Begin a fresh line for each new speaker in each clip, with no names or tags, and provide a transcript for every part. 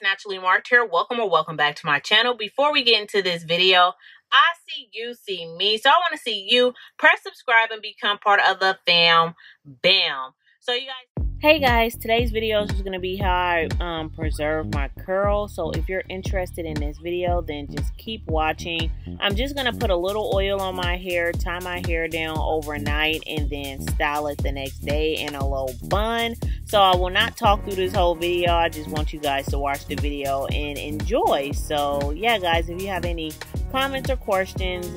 Naturally Marked here. Welcome back to my channel. Before we get into this video, I see you see me, so I want to see you. Press subscribe and become part of the fam. Bam. So you guys, hey guys, today's video is going to be how I preserve my curls. So if you're interested in this video, then just keep watching. I'm just going to put a little oil on my hair, tie my hair down overnight, and then style it the next day in a low bun. So I will not talk through this whole video. I just want you guys to watch the video and enjoy. So yeah guys, if you have any comments or questions,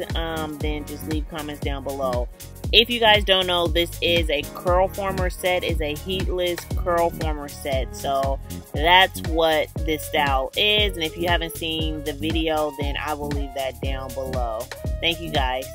then just leave comments down below. If you guys don't know, this is a curl former set. It's a heatless curl former set. So that's what this style is. And if you haven't seen the video, then I will leave that down below. Thank you guys.